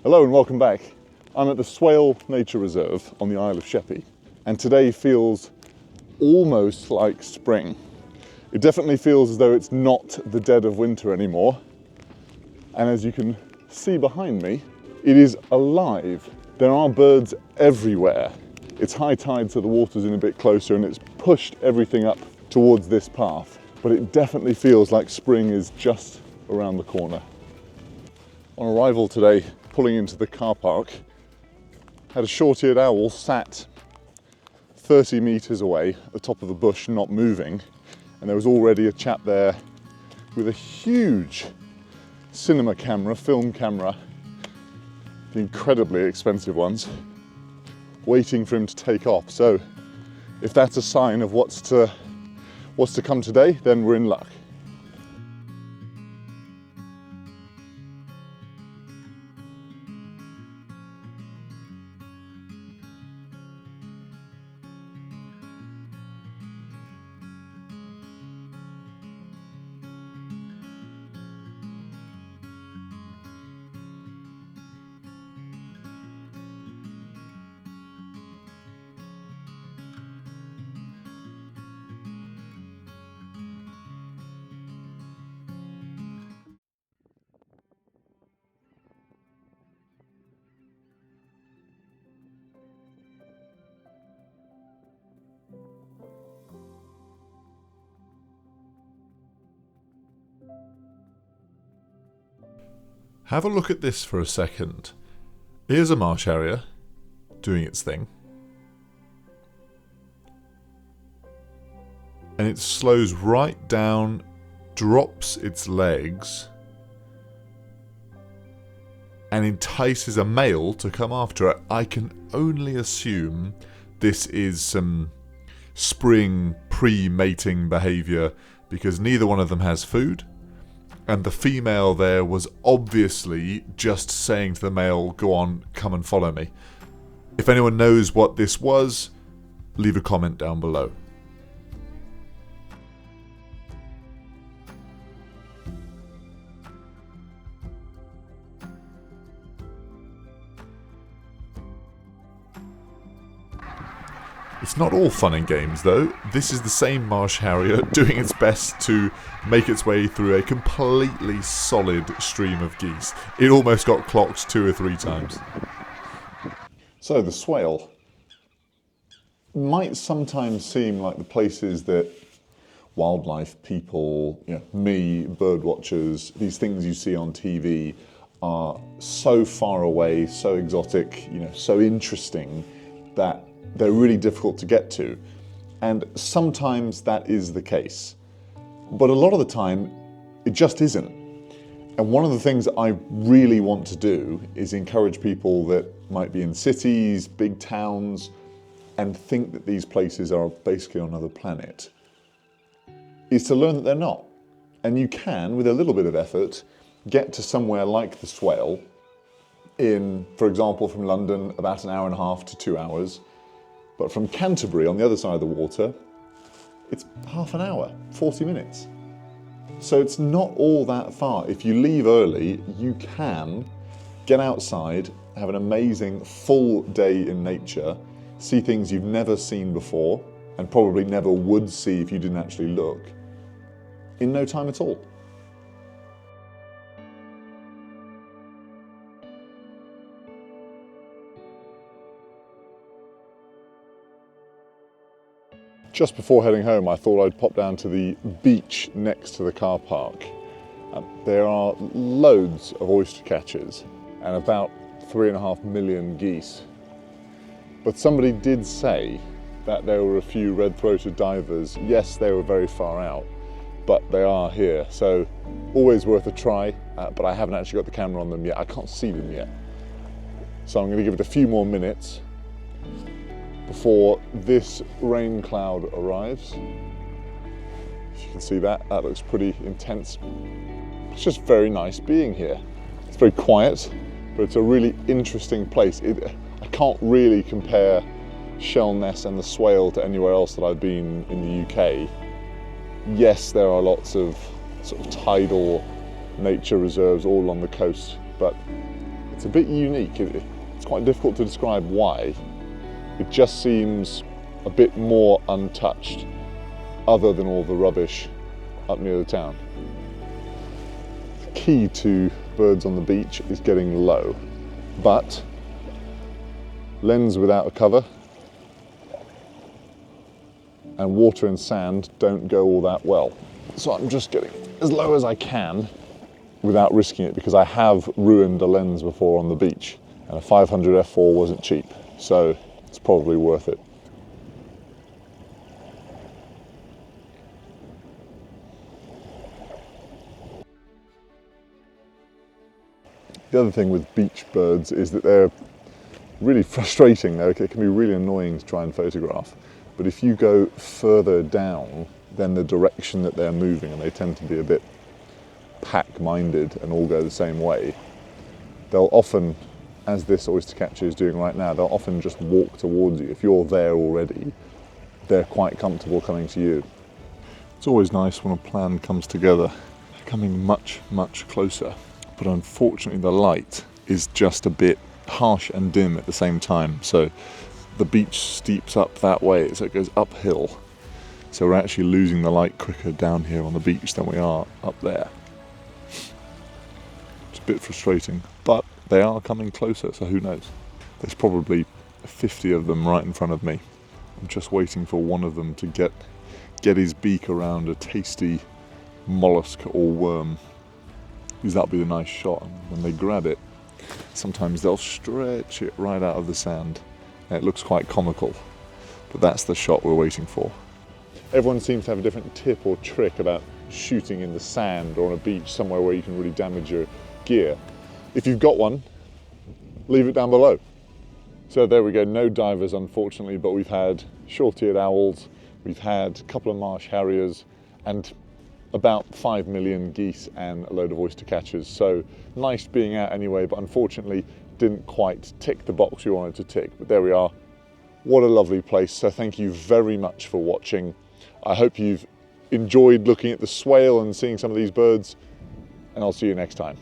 Hello and welcome back. I'm at the Swale Nature Reserve on the Isle of Sheppey, and today feels almost like spring. It definitely feels as though it's not the dead of winter anymore. And as you can see behind me, it is alive. There are birds everywhere. It's high tide, so the water's in a bit closer and it's pushed everything up towards this path. But it definitely feels like spring is just around the corner. On arrival today, pulling into the car park, had a short-eared owl sat 30 metres away at the top of the bush, not moving, and there was already a chap there with a huge cinema camera, film camera, the incredibly expensive ones, waiting for him to take off. So if that's a sign of what's to come today, then we're in luck. Have a look at this for a second. Here's a marsh harrier doing its thing. And it slows right down, drops its legs, and entices a male to come after it. I can only assume this is some spring pre-mating behaviour because neither one of them has food. And the female there was obviously just saying to the male, go on, come and follow me. If anyone knows what this was, leave a comment down below. It's not all fun and games though. This is the same marsh harrier doing its best to make its way through a completely solid stream of geese. It almost got clocked 2 or 3 times. So the Swale might sometimes seem like the places that wildlife people, me, bird watchers, these things you see on TV are so far away, so exotic, so interesting that they're really difficult to get to. And sometimes that is the case. But a lot of the time, it just isn't. And one of the things that I really want to do is encourage people that might be in cities, big towns, and think that these places are basically on another planet, is to learn that they're not. And you can, with a little bit of effort, get to somewhere like the Swale in, for example, from London, about an hour and a half to 2 hours. But from Canterbury, on the other side of the water, it's half an hour, 40 minutes. So it's not all that far. If you leave early, you can get outside, have an amazing full day in nature, see things you've never seen before, and probably never would see if you didn't actually look, in no time at all. Just before heading home, I thought I'd pop down to the beach next to the car park. There are loads of oyster catchers and about 3.5 million geese. But somebody did say that there were a few red-throated divers. Yes, they were very far out, but they are here. So always worth a try, but I haven't actually got the camera on them yet. I can't see them yet. So I'm going to give it a few more minutes before this rain cloud arrives. If you can see that looks pretty intense. It's just very nice being here. It's very quiet, but it's a really interesting place. I can't really compare Shellness and the Swale to anywhere else that I've been in the UK. Yes, there are lots of sort of tidal nature reserves all along the coast, but It's a bit unique. It's quite difficult to describe why. It just seems a bit more untouched, other than all the rubbish up near the town. The key to birds on the beach is getting low, but lens without a cover and water and sand don't go all that well. So I'm just getting as low as I can without risking it, because I have ruined a lens before on the beach, and a 500 f4 wasn't cheap, so it's probably worth it. The other thing with beach birds is that they're really frustrating. They can be really annoying to try and photograph. But if you go further down, then the direction that they're moving, and they tend to be a bit pack-minded and all go the same way, they'll often, as this oyster catcher is doing right now, they'll often just walk towards you. If you're there already, they're quite comfortable coming to you. It's always nice when a plan comes together. They're coming much, much closer. But unfortunately the light is just a bit harsh and dim at the same time. So the beach steeps up that way, so it goes uphill. So we're actually losing the light quicker down here on the beach than we are up there. It's a bit frustrating, but they are coming closer, so who knows? There's probably 50 of them right in front of me. I'm just waiting for one of them to get his beak around a tasty mollusk or worm, because that'll be the nice shot. And when they grab it, sometimes they'll stretch it right out of the sand. And it looks quite comical, but that's the shot we're waiting for. Everyone seems to have a different tip or trick about shooting in the sand or on a beach somewhere where you can really damage your gear. If you've got one, leave it down below. So there we go, no divers unfortunately, but we've had short-eared owls, we've had a couple of marsh harriers, and about 5 million geese and a load of oyster catchers. So nice being out anyway, but unfortunately didn't quite tick the box we wanted to tick. But there we are. What a lovely place. So thank you very much for watching. I hope you've enjoyed looking at the swale and seeing some of these birds, and I'll see you next time.